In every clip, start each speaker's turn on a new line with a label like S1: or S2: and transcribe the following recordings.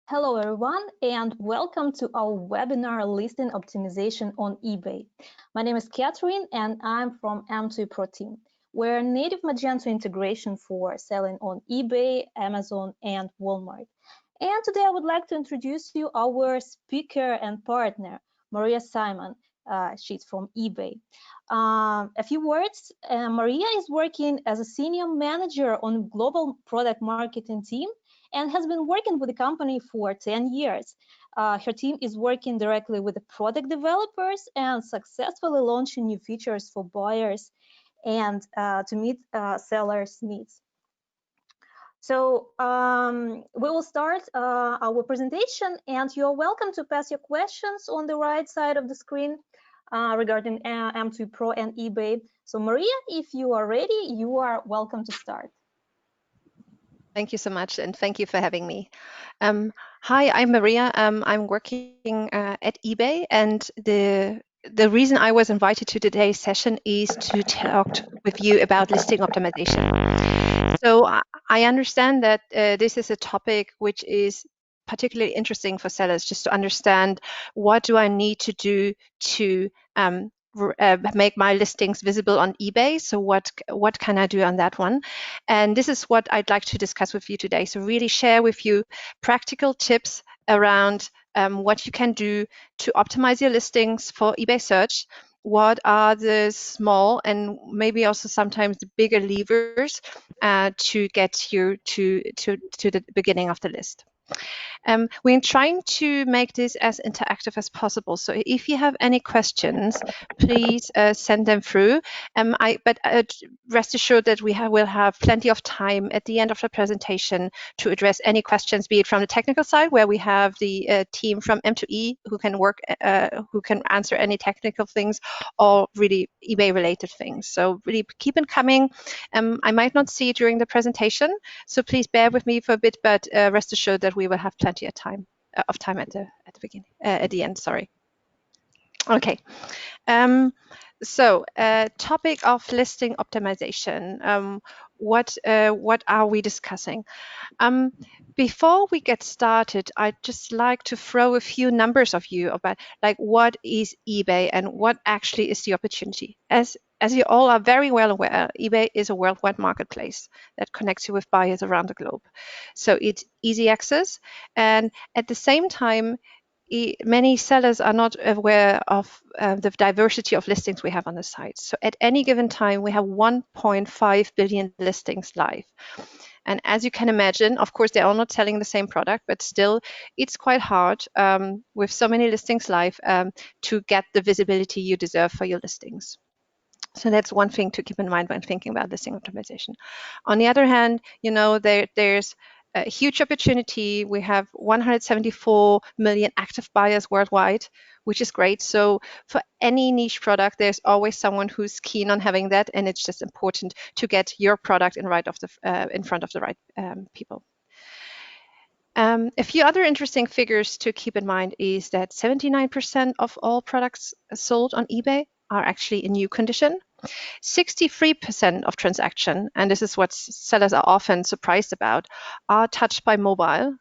S1: Hello everyone and welcome to our webinar Listing Optimization on eBay. My name is Catherine and I'm from M2E Pro team. We're a native Magento integration for selling on eBay, Amazon and Walmart. And today I would like to introduce you our speaker and partner, Maria Simon. She's from eBay. A few words, Maria is working as a senior manager on global product marketing team and has been working with the company for 10 years. Her team is working directly with the product developers and successfully launching new features for buyers and to meet sellers' needs. So we will start our presentation, and you're welcome to pass your questions on the right side of the screen regarding M2E Pro and eBay. So Maria, if you are ready, you are welcome to start.
S2: Thank you so much, and thank you for having me. Hi, I'm Maria. I'm working at eBay, and the reason I was invited to today's session is to talk with you about listing optimization. So I understand that this is a topic which is particularly interesting for sellers, just to understand what do I need to do to make my listings visible on eBay. So what can I do on that one? And this is what I'd like to discuss with you today. So really share with you practical tips around what you can do to optimize your listings for eBay search. What are the small and maybe also sometimes the bigger levers to get you to the beginning of the list? We're trying to make this as interactive as possible. So if you have any questions, please send them through. But rest assured that will have plenty of time at the end of the presentation to address any questions, be it from the technical side, where we have the team from M2E who can answer any technical things, or really eBay related things. So really keep it coming. I might not see it during the presentation, so please bear with me for a bit, but rest assured that we will have plenty of time at the beginning, at the end. Sorry. Okay. So, topic of listing optimization. What are we discussing? Before we get started, I'd just like to throw a few numbers of you about like what is eBay and what actually is the opportunity. As you all are very well aware, eBay is a worldwide marketplace that connects you with buyers around the globe. So it's easy access, and at the same time, many sellers are not aware of the diversity of listings we have on the site. So at any given time, we have 1.5 billion listings live. And as you can imagine, of course, they're all not selling the same product, but still, it's quite hard with so many listings live to get the visibility you deserve for your listings. So that's one thing to keep in mind when thinking about listing optimization. On the other hand, there's a huge opportunity. We have 174 million active buyers worldwide, which is great. So for any niche product, there's always someone who's keen on having that, and it's just important to get your product in front of the right people. A few other interesting figures to keep in mind is that 79% of all products sold on eBay are actually in new condition. 63% of transactions, and this is what sellers are often surprised about, are touched by mobile,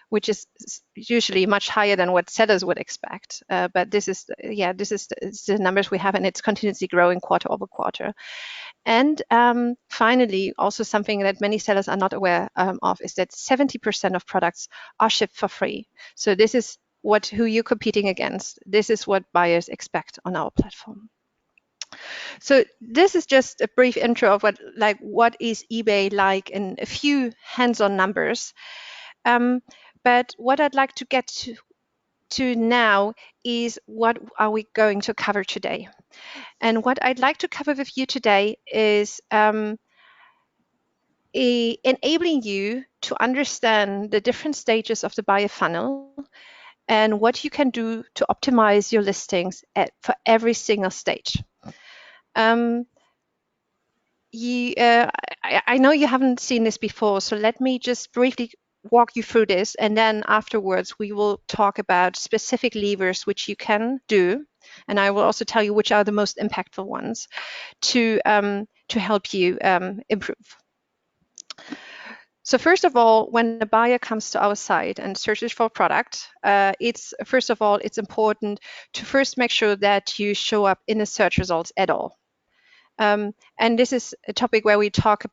S2: which is usually much higher than what sellers would expect. But this is the numbers we have, and it's continuously growing quarter over quarter. And finally, also something that many sellers are not aware of is that 70% of products are shipped for free. So this is who you're competing against. This is what buyers expect on our platform. So this is just a brief intro of what is eBay like in a few hands-on numbers. But what I'd like to get to now is what are we going to cover today. And what I'd like to cover with you today is enabling you to understand the different stages of the buyer funnel and what you can do to optimize your listings for every single stage. I know you haven't seen this before, so let me just briefly walk you through this, and then afterwards we will talk about specific levers which you can do, and I will also tell you which are the most impactful ones to help you improve. So first of all, when a buyer comes to our site and searches for a product, it's first of all, it's important to first make sure that you show up in the search results at all. And this is a topic where we'll talk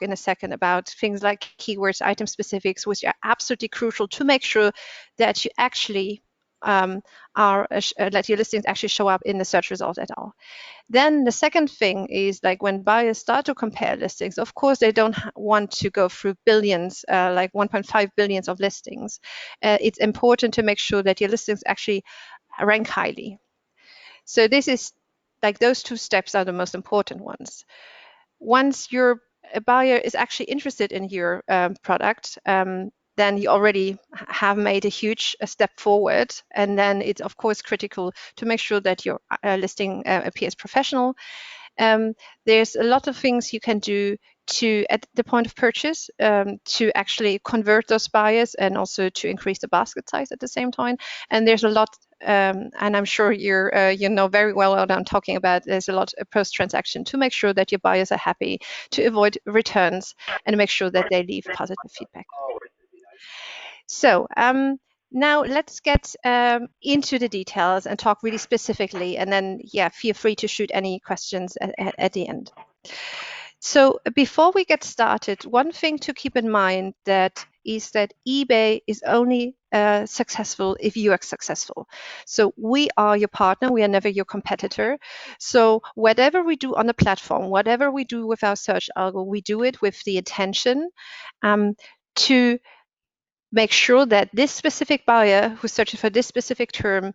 S2: in a second about things like keywords, item specifics, which are absolutely crucial to make sure that you actually that your listings actually show up in the search results at all. Then the second thing is, like, when buyers start to compare listings, of course, they don't want to go through billions, like 1.5 billions of listings. It's important to make sure that your listings actually rank highly. So this is like, those two steps are the most important ones. Once a buyer is actually interested in your product, then you already have made a huge step forward. And then it's of course critical to make sure that your listing appears professional. There's a lot of things you can do at the point of purchase to actually convert those buyers and also to increase the basket size at the same time. And there's a lot, and I'm sure you know very well what I'm talking about. There's a lot of post-transaction to make sure that your buyers are happy, to avoid returns, and make sure that they leave positive feedback. So now let's get into the details and talk really specifically, and then feel free to shoot any questions at the end. So before we get started, one thing to keep in mind is that eBay is only successful if you are successful. So we are your partner, we are never your competitor. So whatever we do on the platform, whatever we do with our search algo, we do it with the intention to make sure that this specific buyer who's searching for this specific term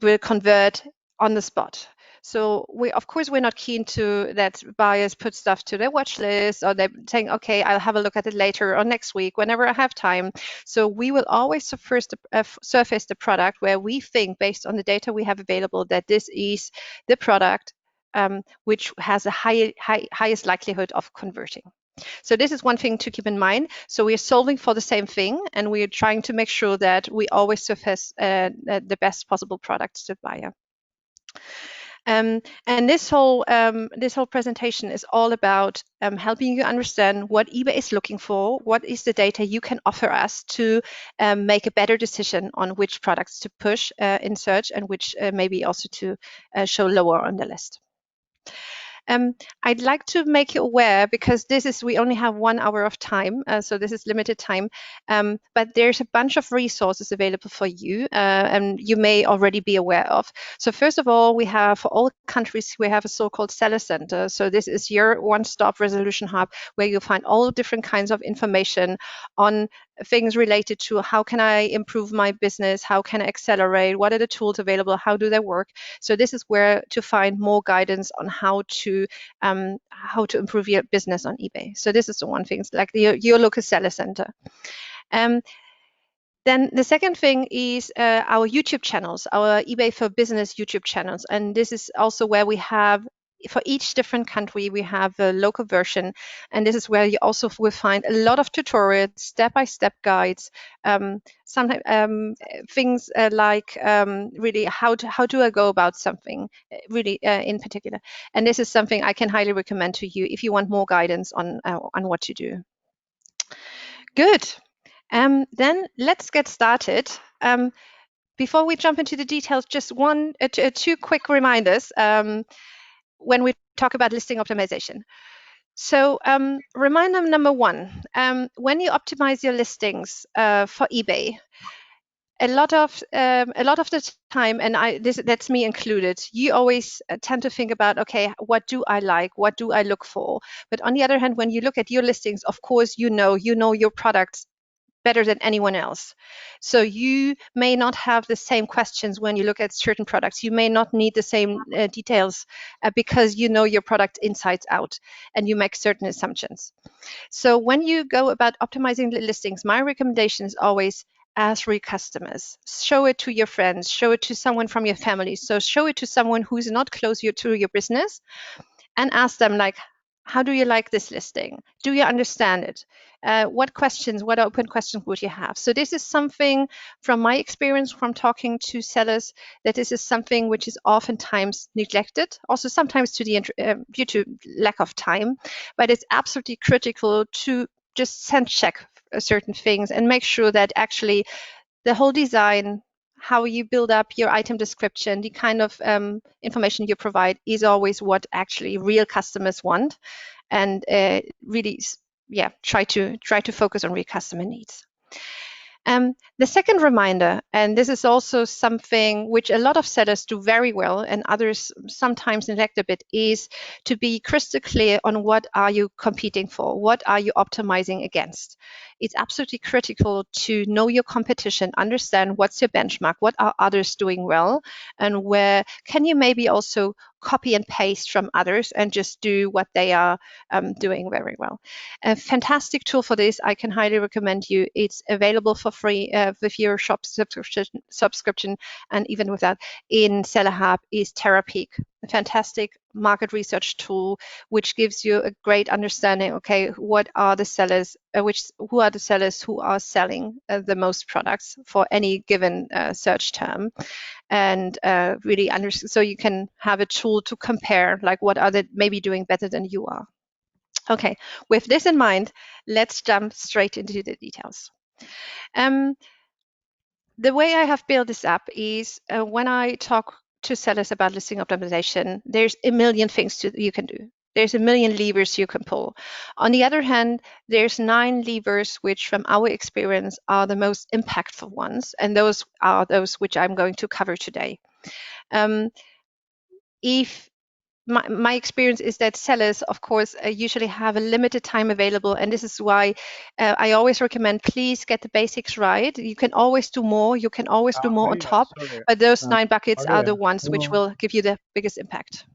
S2: will convert on the spot. So of course, we're not keen to that buyers put stuff to their watch list, or they're saying, okay, I'll have a look at it later or next week, whenever I have time. So we will always surface the product where we think, based on the data we have available, that this is the product which has a highest likelihood of converting. So this is one thing to keep in mind. So we are solving for the same thing, and we are trying to make sure that we always surface the best possible products to the buyer. And this whole presentation is all about helping you understand what eBay is looking for, what is the data you can offer us to make a better decision on which products to push in search, and which maybe also to show lower on the list. I'd like to make you aware, because we only have 1 hour of time, so this is limited time, but there's a bunch of resources available for you, and you may already be aware of. So first of all, we have, for all countries, we have a so-called seller center. So this is your one-stop resolution hub, where you'll find all different kinds of information on things related to how can I improve my business, how can I accelerate, what are the tools available, how do they work. So this is where to find more guidance on how to improve your business on eBay. So this is the one thing, like your local seller center. Then the second thing is our YouTube channels, our eBay for Business YouTube channels. And this is also where we have, for each different country, we have a local version. And this is where you also will find a lot of tutorials, step-by-step guides, sometimes things like really how do I go about something, really in particular. And this is something I can highly recommend to you if you want more guidance on what to do. Good. Then let's get started. Before we jump into the details, just two quick reminders when we talk about listing optimization. So reminder number one, when you optimize your listings for eBay, a lot of the time, and that's me included, you always tend to think about, okay, what do I like? What do I look for? But on the other hand, when you look at your listings, of course, you know your products better than anyone else. So you may not have the same questions when you look at certain products. You may not need the same details because you know your product inside out, and you make certain assumptions. So when you go about optimizing the listings, my recommendation is always ask for your customers. Show it to your friends, show it to someone from your family. So show it to someone who's not close to your business, and ask them, like, how do you like this listing? Do you understand it? What open questions would you have? So this is something, from my experience from talking to sellers, that this is something which is oftentimes neglected, also sometimes due to lack of time, but it's absolutely critical to just sense check certain things and make sure that actually the whole design, how you build up your item description, the kind of information you provide is always what actually real customers want, and really, yeah, try to focus on real customer needs. The second reminder, and this is also something which a lot of sellers do very well and others sometimes neglect a bit, is to be crystal clear on what are you competing for, what are you optimizing against. It's absolutely critical to know your competition, understand what's your benchmark, what are others doing well, and where can you maybe also copy and paste from others and just do what they are doing very well. A fantastic tool for this, I can highly recommend you. It's available for free with your shop subscription, and even without, in Seller Hub, is Terapeak, a fantastic market research tool which gives you a great understanding. Okay, what are the sellers? Who are the sellers who are selling the most products for any given search term? And really so you can have a tool to compare, like what are they maybe doing better than you are. Okay, with this in mind, let's jump straight into the details. The way I have built this up is when I talk to sellers about listing optimization, there's a million things you can do. There's a million levers you can pull. On the other hand, there's 9 levers which, from our experience, are the most impactful ones, and those are those which I'm going to cover today. If my experience is that sellers, of course, usually have a limited time available, and this is why I always recommend, please get the basics right. You can always do more. You can always do more on
S3: Maria,
S2: top,
S3: sorry.
S2: but those 9 buckets are
S3: Maria,
S2: the ones which will give you the biggest impact.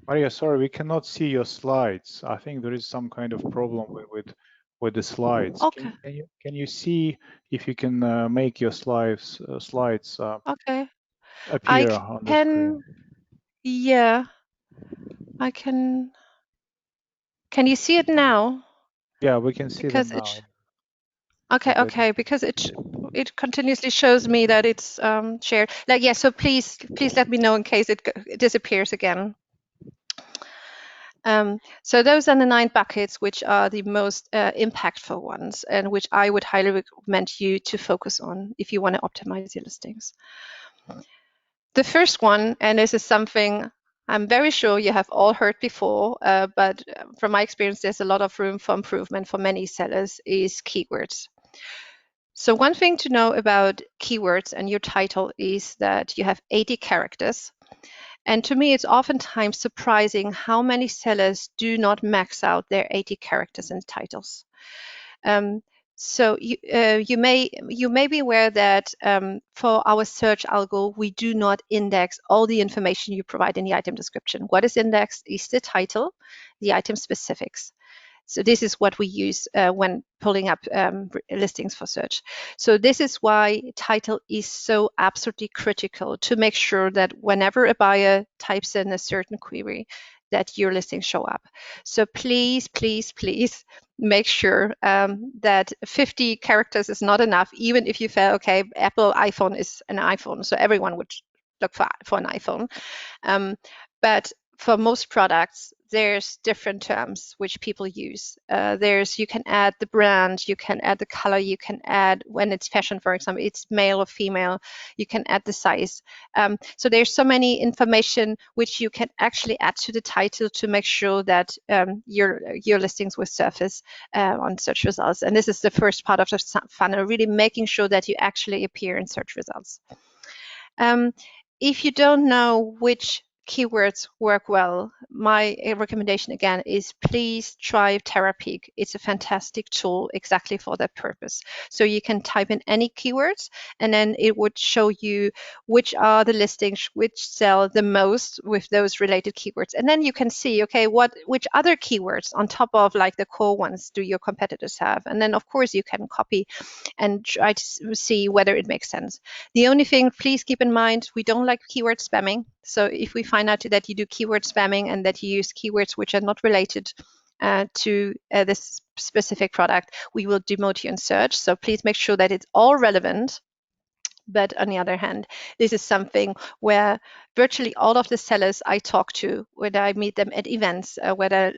S3: Maria, sorry, we cannot see your slides. I think there is some kind of problem with the slides.
S2: Okay.
S3: Can you see if you can make your slides
S2: Okay.
S3: appear
S2: I
S3: on the
S2: can.
S3: screen?
S2: Yeah. I can. Can you see it now?
S3: Yeah, we can see them
S2: Because
S3: now.
S2: okay, because it continuously shows me that it's shared. Like, yeah, so please let me know in case it disappears again. So those are the 9 buckets which are the most impactful ones, and which I would highly recommend you to focus on if you want to optimize your listings. The first one, and this is something I'm very sure you have all heard before, but from my experience, there's a lot of room for improvement for many sellers, is keywords. So one thing to know about keywords and your title is that you have 80 characters. And to me, it's oftentimes surprising how many sellers do not max out their 80 characters in titles. So you may be aware that for our search algo, we do not index all the information you provide in the item description. What is indexed is the title, the item specifics. So this is what we use when pulling up listings for search. So this is why title is so absolutely critical, to make sure that whenever a buyer types in a certain query, that your listings show up. So please, please, please make sure that 50 characters is not enough, even if you feel, okay, Apple iPhone is an iPhone, so everyone would look for an iPhone. But for most products, there's different terms which people use. You can add the brand, you can add the color, you can add, when it's fashion, for example, it's male or female, you can add the size. So there's so many information which you can actually add to the title to make sure that your listings will surface on search results. And this is the first part of the funnel, really making sure that you actually appear in search results. If you don't know which keywords work well, my recommendation again is, please try Terapeak. It's a fantastic tool exactly for that purpose. So you can type in any keywords, and then it would show you which are the listings which sell the most with those related keywords. And then you can see, okay, which other keywords on top of like the core ones do your competitors have? And then of course you can copy and try to see whether it makes sense. The only thing, please keep in mind, we don't like keyword spamming. So if we find out that you do keyword spamming and that you use keywords which are not related to this specific product, we will demote you in search. So please make sure that it's all relevant. But on the other hand, this is something where virtually all of the sellers I talk to, whether I meet them at events, whether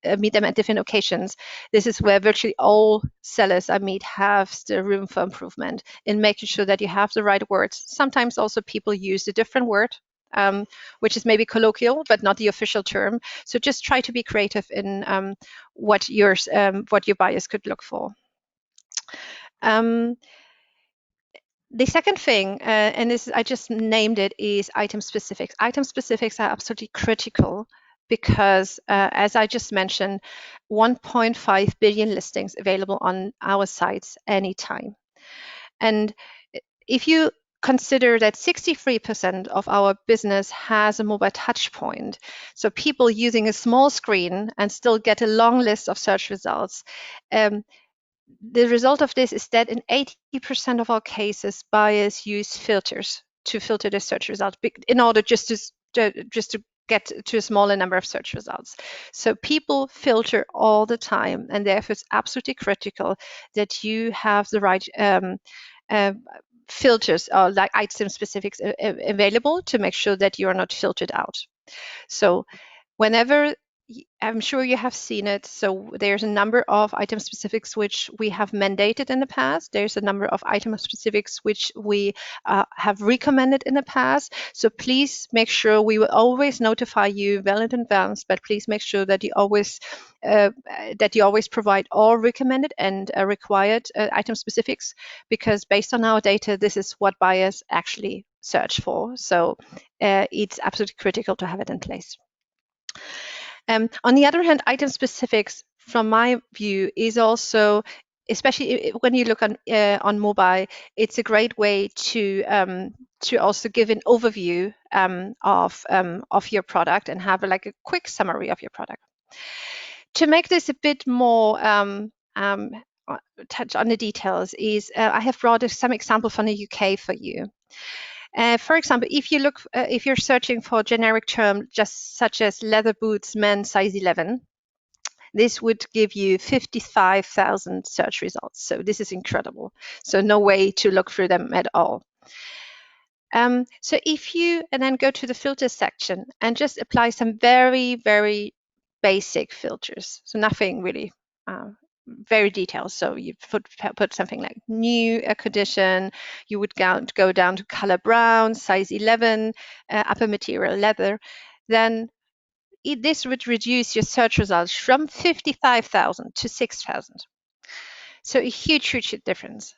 S2: I meet them at different occasions, this is where virtually all sellers I meet have the room for improvement in making sure that you have the right words. Sometimes also people use a different word, which is maybe colloquial, but not the official term. So just try to be creative in what your buyers could look for. The second thing, and this I just named it, is item specifics. Item specifics are absolutely critical because, as I just mentioned, 1.5 billion listings available on our sites anytime. And if you consider that 63% of our business has a mobile touch point, so people using a small screen and still get a long list of search results, the result of this is that in 80% of our cases, buyers use filters to filter their search results in order just to get to a smaller number of search results. So people filter all the time, and therefore it's absolutely critical that you have the right filters or like item specifics available to make sure that you are not filtered out. So whenever, I'm sure you have seen it. So there's a number of item specifics which we have mandated in the past. There's a number of item specifics which we have recommended in the past. So please make sure, we will always notify you well in advance, but please make sure that you always provide all recommended and required item specifics, because based on our data, this is what buyers actually search for. So it's absolutely critical to have it in place. On the other hand, item specifics, from my view, is also, especially when you look on mobile, it's a great way to also give an overview of your product and have like a quick summary of your product. To make this a bit more touch on the details, is I have brought some example from the UK for you. For example, if you're searching for a generic term just such as leather boots, men, size 11, this would give you 55,000 search results. So this is incredible. So no way to look through them at all. So if you then go to the filter section and just apply some very, very basic filters, so nothing really very detailed. So you put something like new condition, you would go down to color brown, size 11, upper material leather, then this would reduce your search results from 55,000 to 6,000. So a huge, huge difference.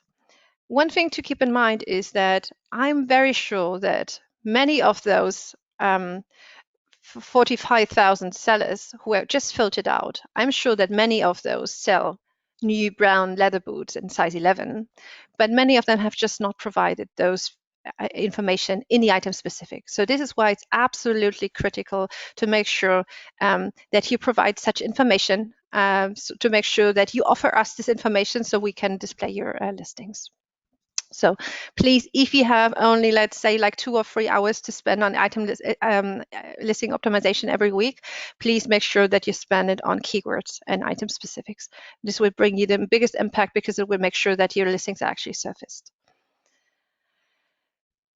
S2: One thing to keep in mind is that I'm very sure that many of those 45,000 sellers who are just filtered out, I'm sure that many of those sell new brown leather boots in size 11, but many of them have just not provided those information in the item specific. So this is why it's absolutely critical to make sure that you provide such information, so to make sure that you offer us this information so we can display your listings. So please, if you have only, let's say, like 2 or 3 hours to spend on item listing optimization every week, please make sure that you spend it on keywords and item specifics. This will bring you the biggest impact because it will make sure that your listings are actually surfaced.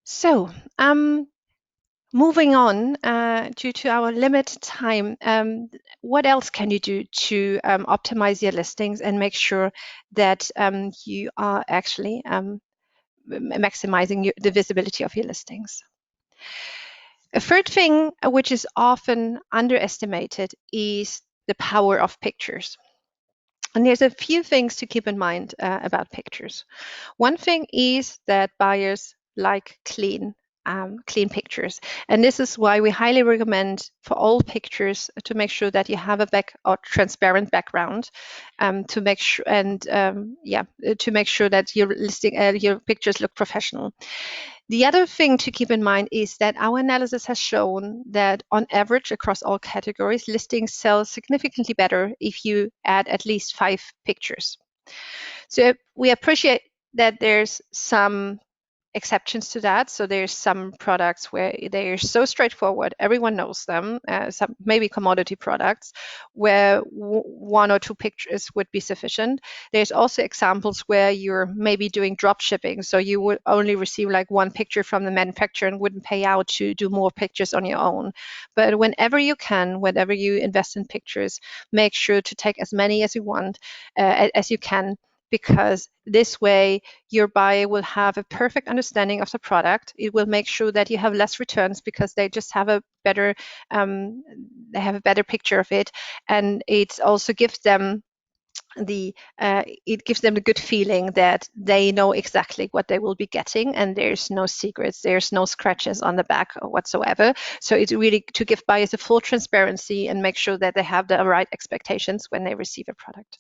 S2: So moving on, due to our limited time, what else can you do to optimize your listings and make sure that you are actually maximizing the visibility of your listings? A third thing, which is often underestimated, is the power of pictures. And there's a few things to keep in mind about pictures. One thing is that buyers like clean pictures. And this is why we highly recommend for all pictures to make sure that you have a transparent background, to make sure to make sure that your pictures look professional. The other thing to keep in mind is that our analysis has shown that on average across all categories, listings sell significantly better if you add at least 5 pictures. So we appreciate that there's some exceptions to that. So there's some products where they're so straightforward, everyone knows them, some maybe commodity products, where one or two pictures would be sufficient. There's also examples where you're maybe doing drop shipping, so you would only receive like one picture from the manufacturer and wouldn't pay out to do more pictures on your own. But whenever you can, whenever you invest in pictures, make sure to take as many as you want, as you can, because this way your buyer will have a perfect understanding of the product. It will make sure that you have less returns because they just have a better picture of it, and it also gives them the good feeling that they know exactly what they will be getting, and there's no secrets, there's no scratches on the back whatsoever. So it's really to give buyers a full transparency and make sure that they have the right expectations when they receive a product.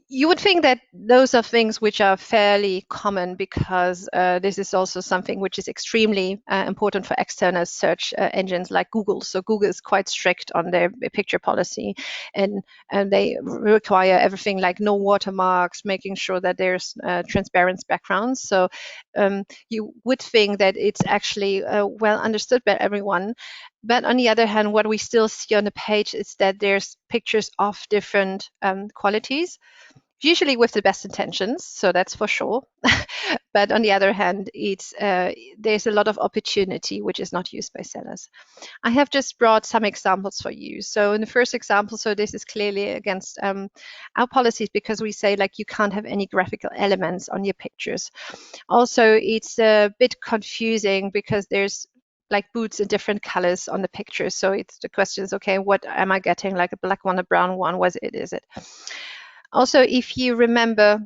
S2: You would think that those are things which are fairly common, because this is also something which is extremely important for external search engines like Google. So Google is quite strict on their picture policy, and they require everything like no watermarks, making sure that there's transparent backgrounds. So you would think that it's actually well understood by everyone. But on the other hand, what we still see on the page is that there's pictures of different qualities, usually with the best intentions, so that's for sure. But on the other hand, there's a lot of opportunity which is not used by sellers. I have just brought some examples for you. So in the first example, so this is clearly against our policies, because we say like you can't have any graphical elements on your pictures. Also, it's a bit confusing because there's like boots in different colors on the picture. So the question is, okay, what am I getting? Like a black one, a brown one? What is it? Also, if you remember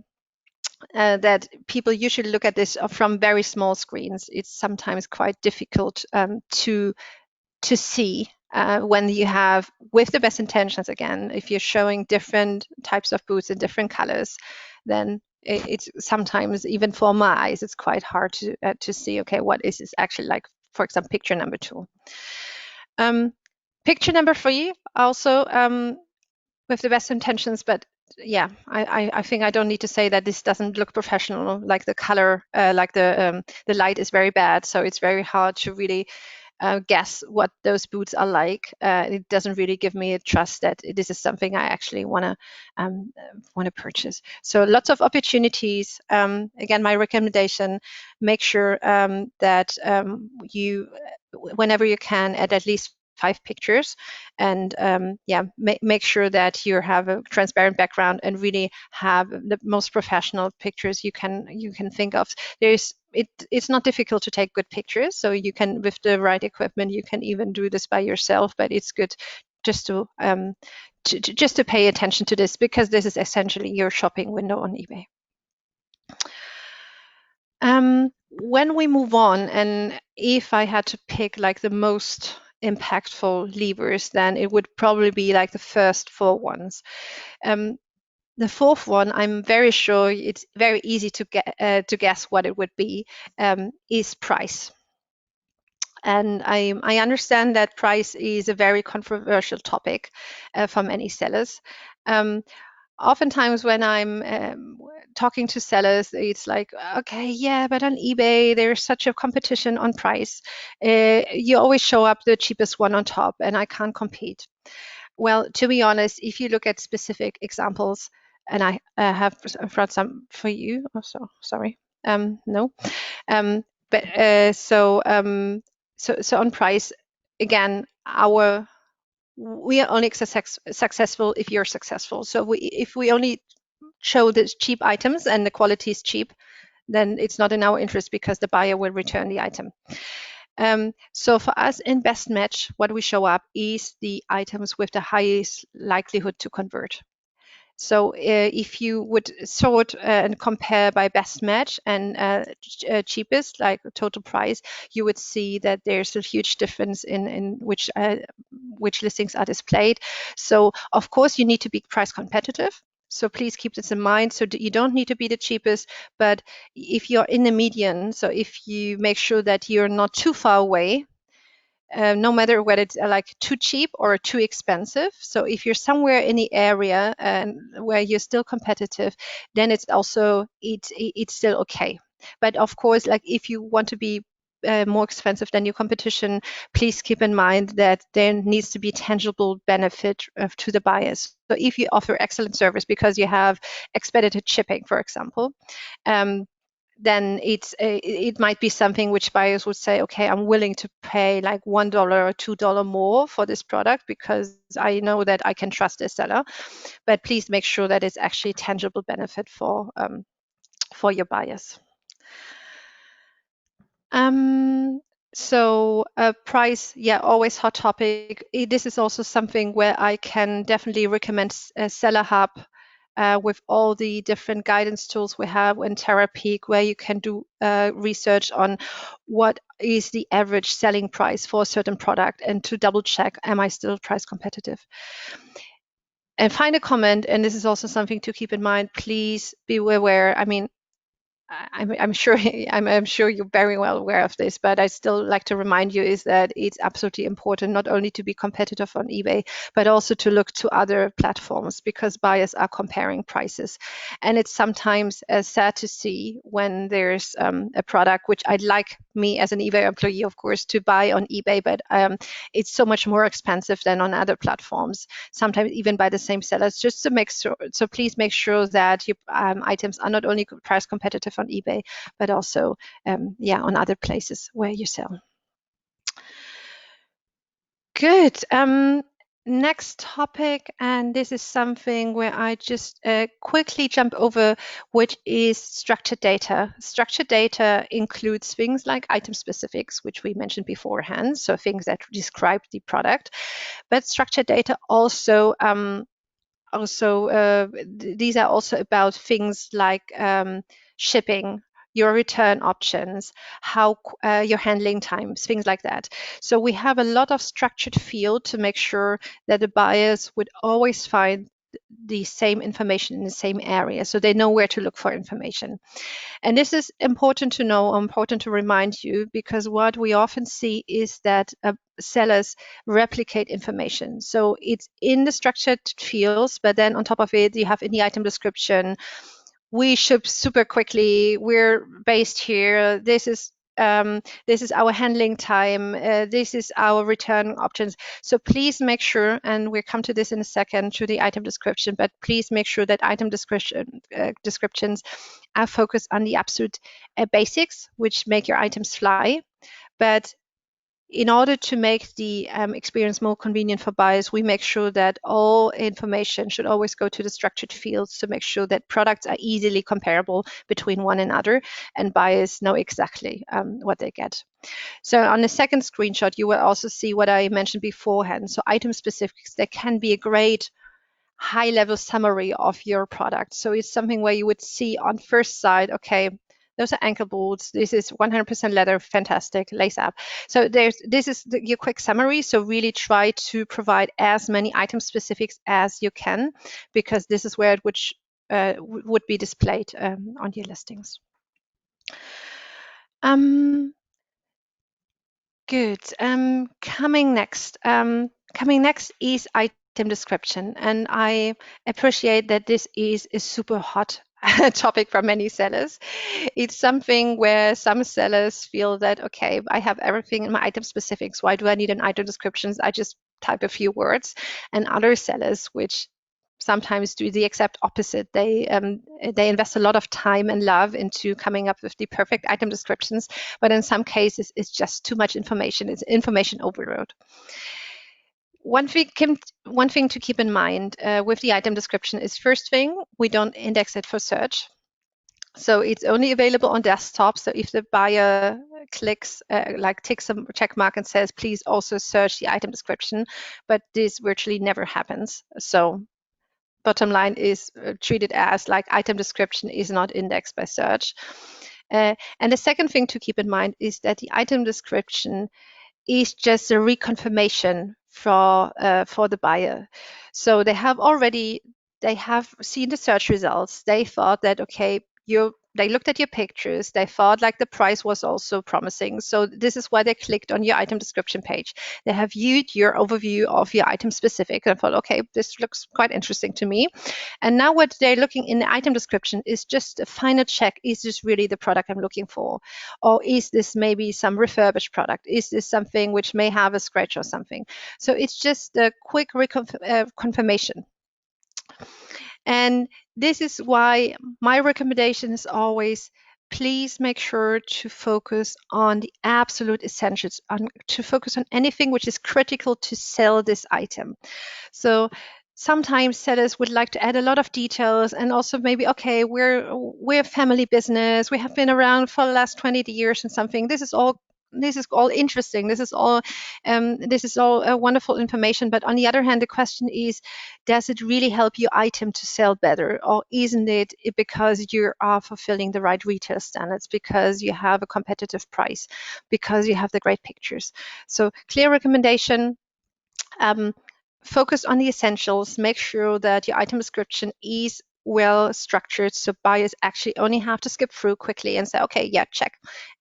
S2: that people usually look at this from very small screens, it's sometimes quite difficult to see when you have, with the best intentions again, if you're showing different types of boots in different colors, then it's sometimes, even for my eyes, it's quite hard to see, okay, what is this actually like, for example, picture number 2. Picture number 3, also with the best intentions, but yeah, I think I don't need to say that this doesn't look professional. Like the color, like the light is very bad, so it's very hard to really guess what those boots are like. It doesn't really give me a trust that this is something I actually want to purchase. So lots of opportunities. Again, my recommendation: make sure that you, whenever you can, add at least 5 pictures, and make sure that you have a transparent background and really have the most professional pictures you can think of. It's not difficult to take good pictures, so you can, with the right equipment, you can even do this by yourself. But it's good just to pay attention to this, because this is essentially your shopping window on eBay. When we move on, and if I had to pick like the most impactful levers, then it would probably be like the first 4 ones. The 4th one, I'm very sure it's very easy to guess what it would be, is price. And I understand that price is a very controversial topic for many sellers. Oftentimes when I'm talking to sellers, it's like, okay, yeah, but on eBay, there's such a competition on price. You always show up the cheapest one on top, and I can't compete. Well, to be honest, if you look at specific examples, and I have brought some for you. Oh, sorry. No. So on price, again, we are only successful if you're successful. So if we only show the cheap items and the quality is cheap, then it's not in our interest, because the buyer will return the item. So for us in Best Match, what we show up is the items with the highest likelihood to convert. So if you would sort and compare by best match and cheapest, like total price, you would see that there's a huge difference in which listings are displayed. So of course you need to be price competitive. So please keep this in mind. So you don't need to be the cheapest, but if you're in the median, so if you make sure that you're not too far away, no matter whether it's like too cheap or too expensive. So if you're somewhere in the area and where you're still competitive, then it's still okay. But of course, like if you want to be more expensive than your competition, please keep in mind that there needs to be tangible benefit to the buyers. So if you offer excellent service because you have expedited shipping, for example, then it might be something which buyers would say, okay, I'm willing to pay like $1 or $2 more for this product because I know that I can trust this seller. But please make sure that it's actually tangible benefit for your buyers. So price, yeah, always hot topic. This is also something where I can definitely recommend Seller Hub with all the different guidance tools we have in Terapeak, where you can do research on what is the average selling price for a certain product and to double check, am I still price competitive? And final comment, and this is also something to keep in mind, please be aware. I mean, I'm sure I'm sure you're very well aware of this, but I still like to remind you is that it's absolutely important not only to be competitive on eBay, but also to look to other platforms because buyers are comparing prices. And it's sometimes sad to see when there's a product which I'd like me as an eBay employee, of course, to buy on eBay, but it's so much more expensive than on other platforms, sometimes even by the same sellers, just to make sure. So please make sure that your items are not only price competitive on eBay, but also on other places where you sell. Good. Next topic, and this is something where I just quickly jump over, which is structured data. Structured data includes things like item specifics, which we mentioned beforehand, so things that describe the product. But structured data also these are also about things like shipping, your return options, how your handling times, things like that. So we have a lot of structured field to make sure that the buyers would always find the same information in the same area, so they know where to look for information. And this is important to know, important to remind you, because what we often see is that sellers replicate information. So it's in the structured fields, but then on top of it, you have in the item description, we ship super quickly, we're based here, this is our handling time, this is our return options. So please make sure, and we'll come to this in a second to the item description, but please make sure that item descriptions are focused on the absolute basics, which make your items fly. But in order to make the experience more convenient for buyers, we make sure that all information should always go to the structured fields to make sure that products are easily comparable between one another and buyers know exactly what they get. So on the second screenshot, you will also see what I mentioned beforehand. So item specifics, that can be a great high-level summary of your product. So it's something where you would see on first sight, okay, those are ankle boots. This is 100% leather, fantastic, lace up. So this is your quick summary. So really try to provide as many item specifics as you can, because this is where it would be displayed on your listings. Good. Coming next is item description, and I appreciate that this is a super hot topic for many sellers. It's something where some sellers feel that, okay, I have everything in my item specifics. Why do I need an item description? I just type a few words. And other sellers, which sometimes do the exact opposite. They invest a lot of time and love into coming up with the perfect item descriptions, but in some cases, it's just too much information. It's information overload. One thing to keep in mind with the item description is, first thing, we don't index it for search. So it's only available on desktop. So if the buyer clicks, ticks a check mark and says, please also search the item description, but this virtually never happens. So bottom line is treated as like item description is not indexed by search. And the second thing to keep in mind is that the item description is just a reconfirmation for the buyer. So they have seen the search results. They thought that, okay, your they looked at your pictures, they thought like the price was also promising. So this is why they clicked on your item description page. They have viewed your overview of your item specific and thought, okay, this looks quite interesting to me. And now what they're looking in the item description is just a final check. Is this really the product I'm looking for? Or is this maybe some refurbished product? Is this something which may have a scratch or something? So it's just a quick confirmation. And this is why my recommendation is always, please make sure to focus on the absolute essentials, to focus on anything which is critical to sell this item. So sometimes sellers would like to add a lot of details, and also maybe, okay, we're a family business, we have been around for the last 20 years and something. This is all interesting. This is all wonderful information. But on the other hand, the question is, does it really help your item to sell better, or isn't it because you are fulfilling the right retail standards, because you have a competitive price, because you have the great pictures? So clear recommendation. Focus on the essentials. Make sure that your item description is well structured, so buyers actually only have to skip through quickly and say, okay, yeah, check,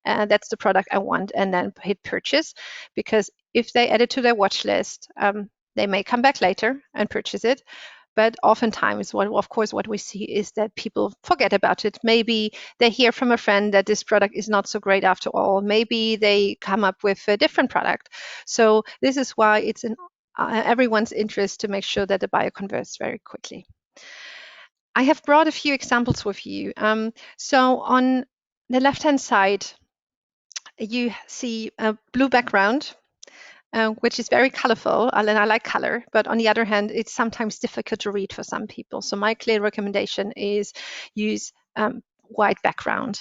S2: that's the product I want, and then hit purchase. Because if they add it to their watch list, they may come back later and purchase it. But oftentimes, what we see is that people forget about it. Maybe they hear from a friend that this product is not so great after all. Maybe they come up with a different product. So this is why it's in everyone's interest to make sure that the buyer converts very quickly. I have brought a few examples with you. So on the left-hand side, you see a blue background, which is very colorful, and I like color, but on the other hand, it's sometimes difficult to read for some people. So my clear recommendation is use white background.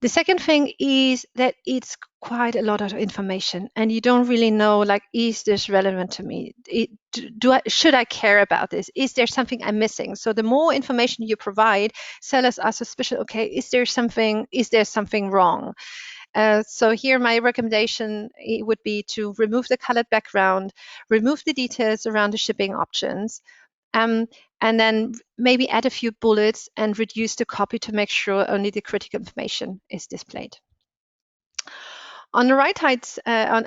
S2: The second thing is that it's quite a lot of information, and you don't really know, like, is this relevant to me? Should I care about this? Is there something I'm missing? So the more information you provide, sellers are suspicious. Okay, is there something wrong? So here my recommendation would be to remove the colored background, remove the details around the shipping options, and then maybe add a few bullets and reduce the copy to make sure only the critical information is displayed. On the right side,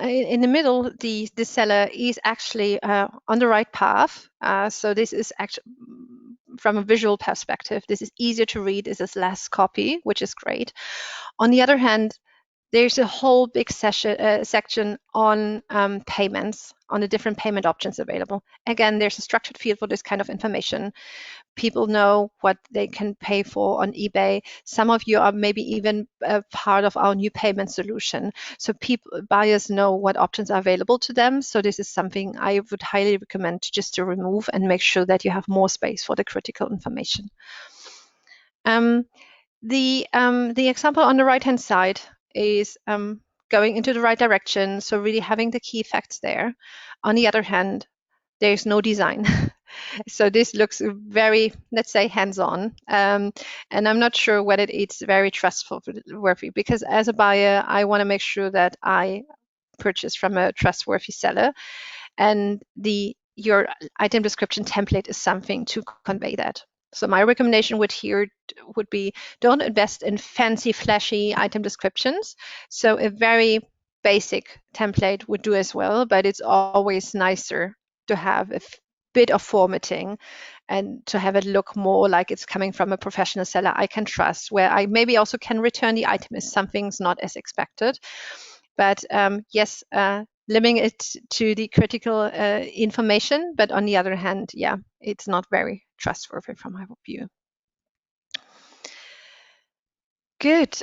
S2: in the middle, the seller is actually on the right path. So this is actually, from a visual perspective, this is easier to read. This is less copy, which is great. On the other hand, there's a whole big section on payments, on the different payment options available. Again, there's a structured field for this kind of information. People know what they can pay for on eBay. Some of you are maybe even part of our new payment solution. So buyers know what options are available to them. So this is something I would highly recommend just to remove and make sure that you have more space for the critical information. The example on the right-hand side is going into the right direction, so really having the key facts there. On the other hand, there's no design. So this looks very, let's say, hands-on, and I'm not sure whether it's very trustworthy, because as a buyer, I want to make sure that I purchase from a trustworthy seller, and your item description template is something to convey that. So my recommendation would be, don't invest in fancy, flashy item descriptions. So a very basic template would do as well, but it's always nicer to have a bit of formatting and to have it look more like it's coming from a professional seller I can trust, where I maybe also can return the item if something's not as expected. But yes, limiting it to the critical information, but on the other hand, yeah, it's not very trustworthy from my view. Good.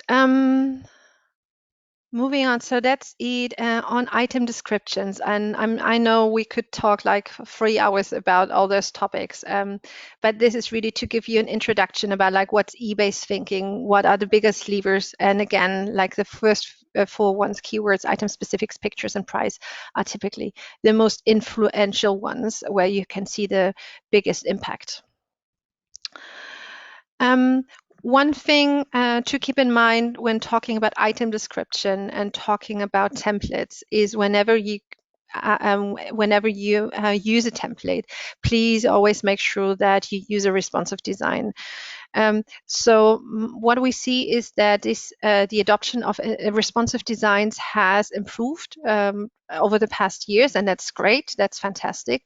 S2: Moving on, so that's it on item descriptions, and I know we could talk like for 3 hours about all those topics, but this is really to give you an introduction about like what's eBay's thinking, what are the biggest levers, and again, like the first 4 ones, keywords, item specifics, pictures, and price, are typically the most influential ones where you can see the biggest impact. One thing to keep in mind when talking about item description and talking about templates is whenever you use a template, please always make sure that you use a responsive design. So what we see is that the adoption of responsive designs has improved over the past years, and that's great. That's fantastic.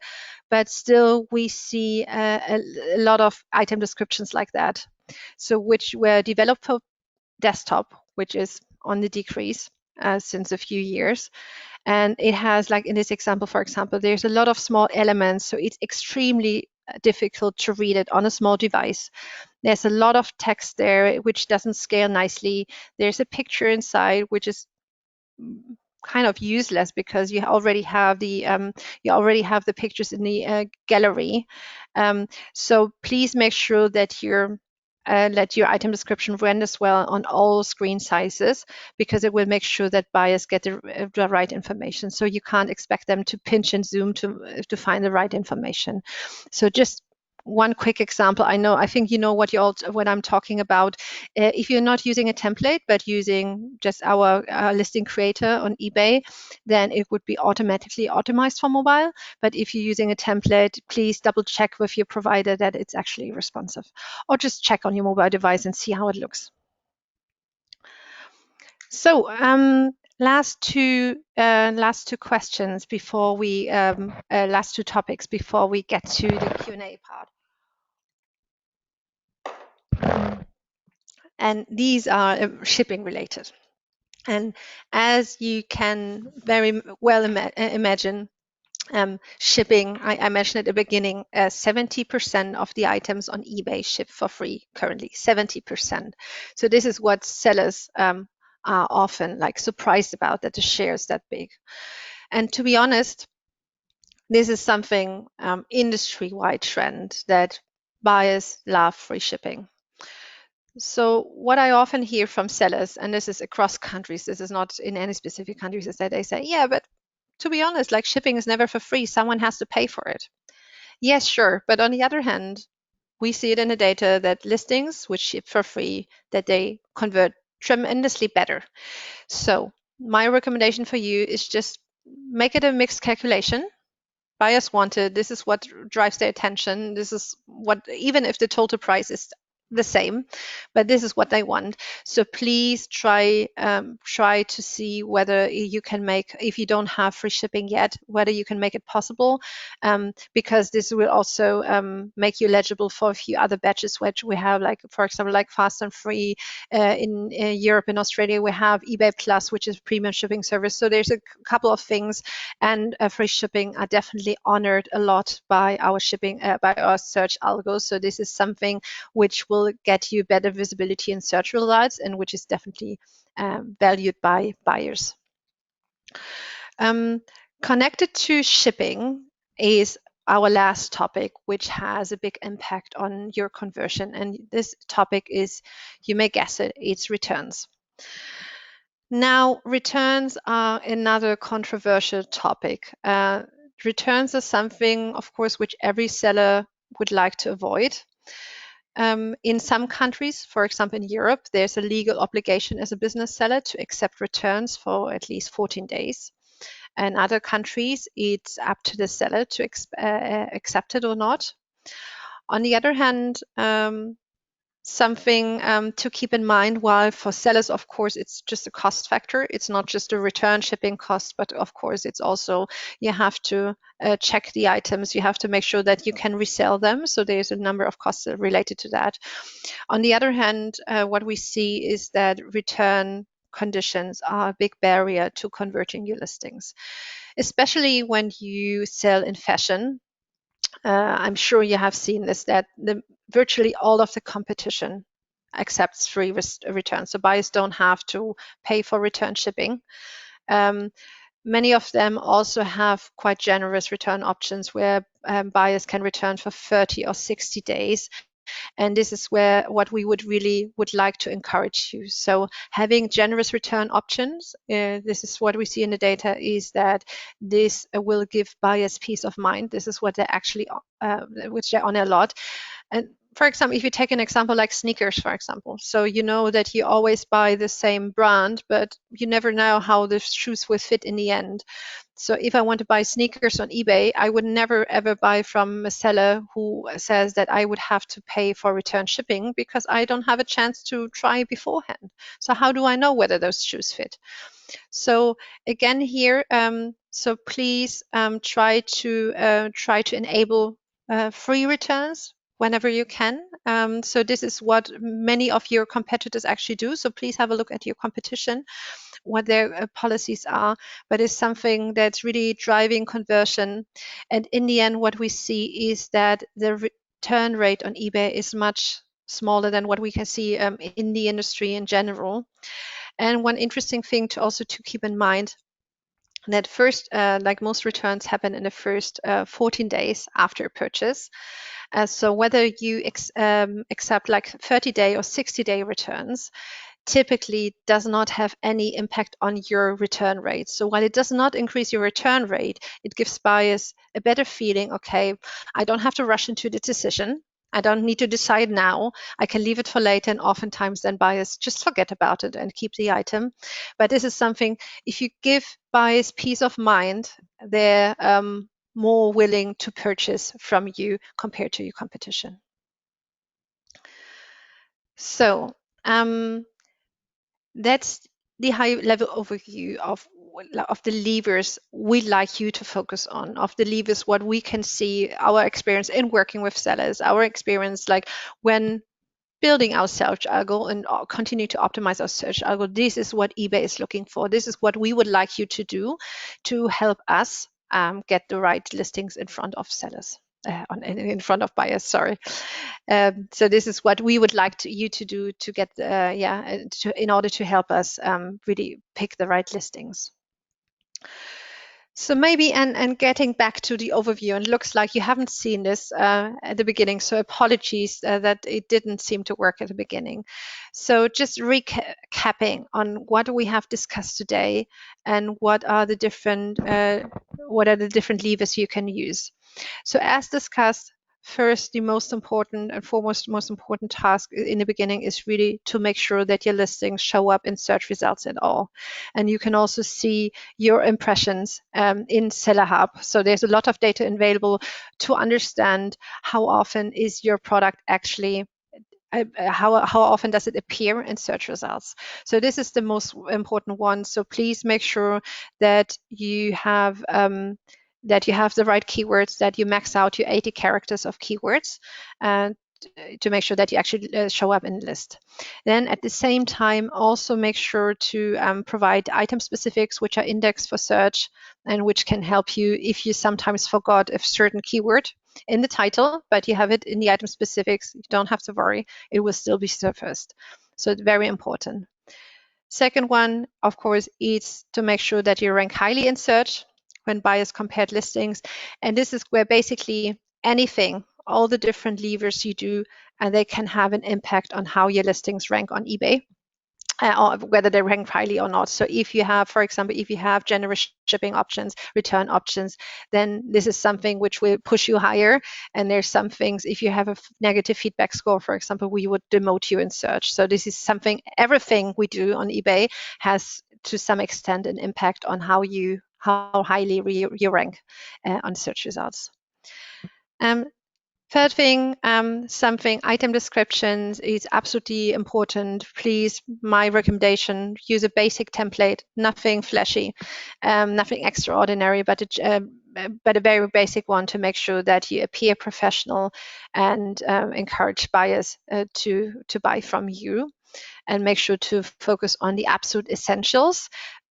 S2: But still, we see a lot of item descriptions like that, so which were developed for desktop, which is on the decrease since a few years. And it has, like in this example, for example, there's a lot of small elements, so it's extremely difficult to read it on a small device. There's a lot of text there which doesn't scale nicely. There's a picture inside which is kind of useless because you already have the pictures in the gallery. So please make sure that your item description renders well on all screen sizes, because it will make sure that buyers get the right information. So you can't expect them to pinch and zoom to find the right information. So just one quick example. I think you know what I'm talking about. If you're not using a template but using just our listing creator on eBay, then it would be automatically optimized for mobile. But if you're using a template, please double check with your provider that it's actually responsive, or just check on your mobile device and see how it looks. So last two questions before we last two topics before we get to the Q&A part. And these are shipping related. And as you can very well imagine, shipping, I mentioned at the beginning, 70% of the items on eBay ship for free currently, 70%. So this is what sellers are often like surprised about, that the share is that big. And to be honest, this is something industry-wide trend that buyers love free shipping. So what I often hear from sellers, and this is across countries, this is not in any specific countries, is that they say, yeah, but to be honest, like shipping is never for free. Someone has to pay for it. Yes, sure. But on the other hand, we see it in the data that listings which ship for free, that they convert tremendously better. So my recommendation for you is just make it a mixed calculation. Buyers want it. This is what drives their attention. This is what, even if the total price is the same, but this is what they want. So please try to see whether you can make, if you don't have free shipping yet, whether you can make it possible, because this will also make you eligible for a few other badges which we have, like for example, like fast and free in Europe and Australia. We have eBay Plus, which is premium shipping service. So there's a couple of things, and free shipping are definitely honored a lot by our shipping by our search algos. So this is something which will get you better visibility in search results, and which is definitely valued by buyers. Connected to shipping is our last topic, which has a big impact on your conversion. And this topic is, you may guess it, it's returns. Now, returns are another controversial topic. Returns are something, of course, which every seller would like to avoid. In some countries, for example, in Europe, there's a legal obligation as a business seller to accept returns for at least 14 days. In other countries, it's up to the seller to accept it or not. On the other hand, something to keep in mind, while for sellers, of course, it's just a cost factor. It's not just a return shipping cost, but of course, it's also, you have to check the items. You have to make sure that you can resell them. So there's a number of costs related to that. On the other hand, what we see is that return conditions are a big barrier to converting your listings, especially when you sell in fashion. I'm sure you have seen this, that virtually all of the competition accepts free returns. So buyers don't have to pay for return shipping. Many of them also have quite generous return options where buyers can return for 30 or 60 days. And this is what we would like to encourage you. So having generous return options, this is what we see in the data, is that this will give buyers peace of mind. This is what they actually, which they honor a lot. And for example, if you take an example like sneakers, for example, so you know that you always buy the same brand, but you never know how the shoes will fit in the end. So if I want to buy sneakers on eBay, I would never ever buy from a seller who says that I would have to pay for return shipping because I don't have a chance to try beforehand. So how do I know whether those shoes fit? So again here, so please try to enable free returns whenever you can. So this is what many of your competitors actually do. So please have a look at your competition, what their policies are, but it's something that's really driving conversion. And in the end, what we see is that the return rate on eBay is much smaller than what we can see in the industry in general. And one interesting thing to also to keep in mind, that first, like most returns happen in the first 14 days after purchase. So whether you accept like 30-day or 60-day returns, typically does not have any impact on your return rate. So while it does not increase your return rate, it gives buyers a better feeling, okay, I don't have to rush into the decision. I don't need to decide now. I can leave it for later, and oftentimes then buyers just forget about it and keep the item. But this is something, if you give buyers peace of mind, they're more willing to purchase from you compared to your competition. So that's the high level overview of the levers we'd like you to focus on, of the levers what we can see, our experience in working with sellers, our experience like when building our search algo and continue to optimize our search algo. This is what eBay is looking for. This is what we would like you to do to help us get the right listings in front of sellers. In front of buyers, sorry. So this is what we would like you to do to get, in order to help us really pick the right listings. So maybe, and getting back to the overview, and it looks like you haven't seen this at the beginning, so apologies that it didn't seem to work at the beginning. So just recapping on what we have discussed today and what are the different levers you can use. So as discussed, first, the most important task in the beginning is really to make sure that your listings show up in search results at all. And you can also see your impressions in Seller Hub. So there's a lot of data available to understand how often is your product actually how often does it appear in search results. So this is the most important one. So please make sure that you have the right keywords, that you max out your 80 characters of keywords, and to make sure that you actually show up in the list. Then at the same time, also make sure to provide item specifics which are indexed for search and which can help you if you sometimes forgot a certain keyword in the title, but you have it in the item specifics. You don't have to worry, it will still be surfaced. So it's very important. Second one, of course, is to make sure that you rank highly in search when buyers compared listings. And this is where basically anything, all the different levers you do, and they can have an impact on how your listings rank on eBay. Or whether they rank highly or not. So if you have, for example, if you have generous shipping options, return options, then this is something which will push you higher. And there's some things, if you have a negative feedback score, for example, we would demote you in search. So this is something, everything we do on eBay has to some extent an impact on how highly you rank on search results. Third thing, item descriptions is absolutely important. Please, my recommendation, use a basic template, nothing flashy, nothing extraordinary, but a very basic one to make sure that you appear professional and encourage buyers to buy from you. And make sure to focus on the absolute essentials.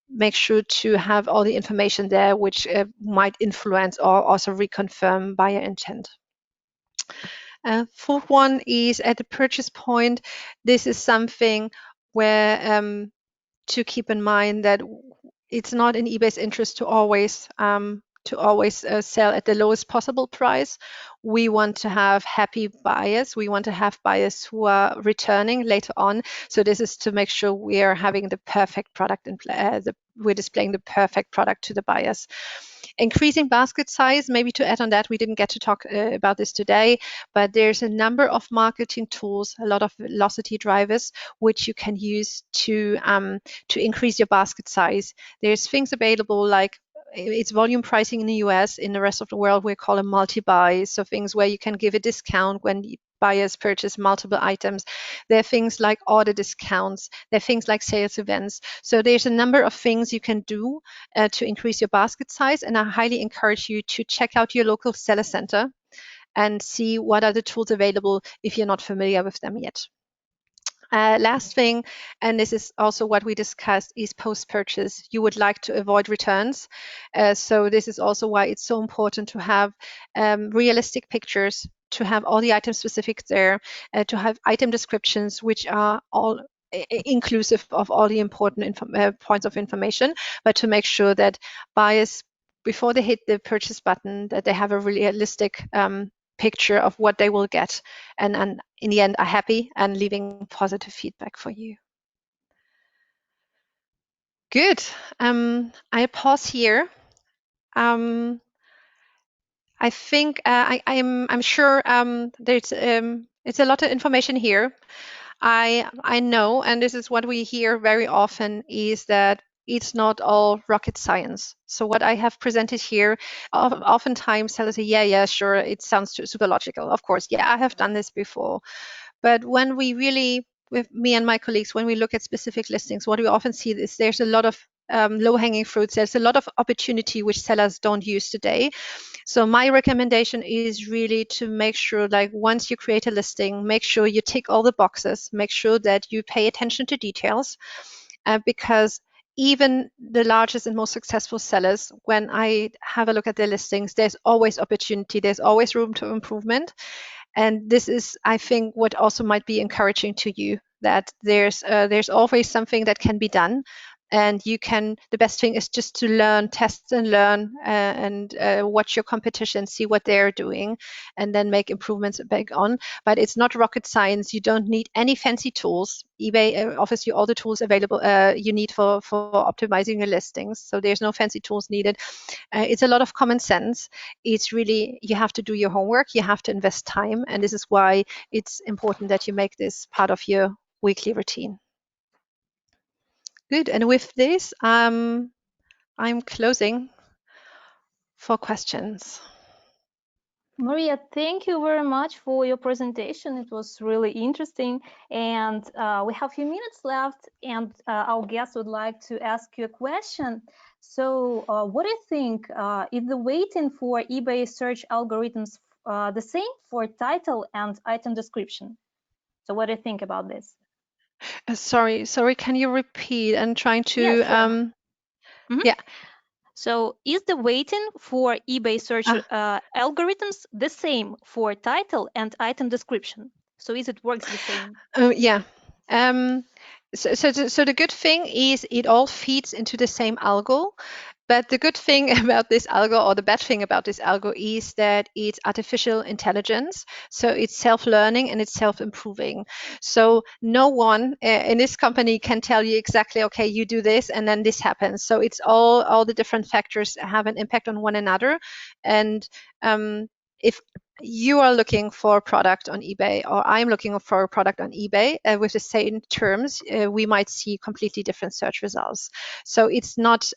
S2: Make sure to have all the information there which might influence or also reconfirm buyer intent. Fourth one is at the purchase point. This is something where to keep in mind that it's not in eBay's interest to always sell at the lowest possible price. We want to have happy buyers. We want to have buyers who are returning later on. So this is to make sure we are having the perfect product we're displaying the perfect product to the buyers. Increasing basket size, maybe to add on that, we didn't get to talk about this today, but there's a number of marketing tools, a lot of velocity drivers, which you can use to increase your basket size. There's things available like it's volume pricing in the US. In the rest of the world, we call them multi-buy. So things where you can give a discount when buyers purchase multiple items. There are things like order discounts. There are things like sales events. So there's a number of things you can do to increase your basket size. And I highly encourage you to check out your local seller center and see what are the tools available if you're not familiar with them yet. Last thing, and this is also what we discussed, is post-purchase. You would like to avoid returns. So this is also why it's so important to have realistic pictures, to have all the item specifics there, to have item descriptions, which are all inclusive of all the important points of information, but to make sure that buyers, before they hit the purchase button, that they have a realistic picture of what they will get, and in the end are happy and leaving positive feedback for you. Good. I pause here. I think I'm sure there's it's a lot of information here. I know, and this is what we hear very often, is that it's not all rocket science. So what I have presented here, oftentimes sellers say, yeah, sure, it sounds super logical. Of course, yeah, I have done this before. But when we really, with me and my colleagues, when we look at specific listings, what we often see is there's a lot of low-hanging fruits. There's a lot of opportunity which sellers don't use today. So my recommendation is really to make sure, like, once you create a listing, make sure you tick all the boxes, make sure that you pay attention to details, because even the largest and most successful sellers, when I have a look at their listings, there's always opportunity, there's always room to improvement. And this is, I think, what also might be encouraging to you, that there's always something that can be done. And you can, the best thing is just to learn, test and learn, and watch your competition, see what they're doing, and then make improvements back on. But it's not rocket science. You don't need any fancy tools. eBay offers you all the tools available you need for optimizing your listings. So there's no fancy tools needed. It's a lot of common sense. It's really, you have to do your homework, you have to invest time, and this is why it's important that you make this part of your weekly routine. Good, and with this, I'm closing for questions.
S1: Maria, thank you very much for your presentation. It was really interesting. And we have a few minutes left, and our guest would like to ask you a question. So what do you think? Is the weighting for eBay search algorithms the same for title and item description? So what do you think about this?
S2: Sorry, can you repeat? I'm trying to,
S1: Yes, sure.
S2: Yeah.
S1: So is the weighting for eBay search algorithms the same for title and item description? So is it works the same?
S2: Yeah. So the good thing is it all feeds into the same algo. But the good thing about this algo, or the bad thing about this algo, is that it's artificial intelligence. So it's self-learning and it's self-improving. So no one in this company can tell you exactly, okay, you do this and then this happens. So it's all the different factors have an impact on one another. And if you are looking for a product on eBay, or I'm looking for a product on eBay with the same terms, we might see completely different search results. So it's not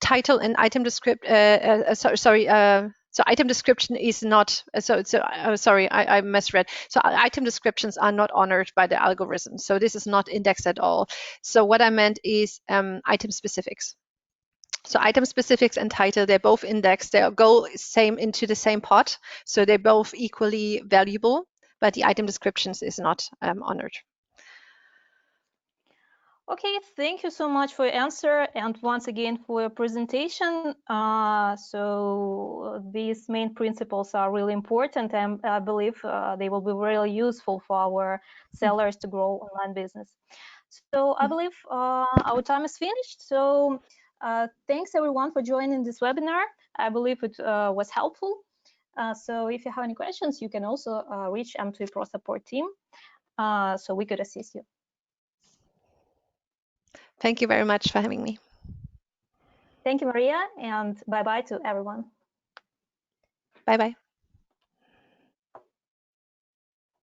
S2: title and item description. So item description is not, sorry, I misread. So item descriptions are not honored by the algorithm. So this is not indexed at all. So what I meant is item specifics. So item specifics and title, they're both indexed. They go same into the same pot. So they're both equally valuable, but the item descriptions is not honored.
S1: Okay, thank you so much for your answer, and once again for your presentation. So these main principles are really important, and I believe they will be really useful for our sellers to grow online business. So I believe our time is finished. So thanks everyone for joining this webinar. I believe it was helpful. So if you have any questions, you can also reach M2E Pro support team so we could assist you.
S2: Thank you very much for having me.
S1: Thank you, Maria, and bye-bye to everyone.
S2: Bye-bye.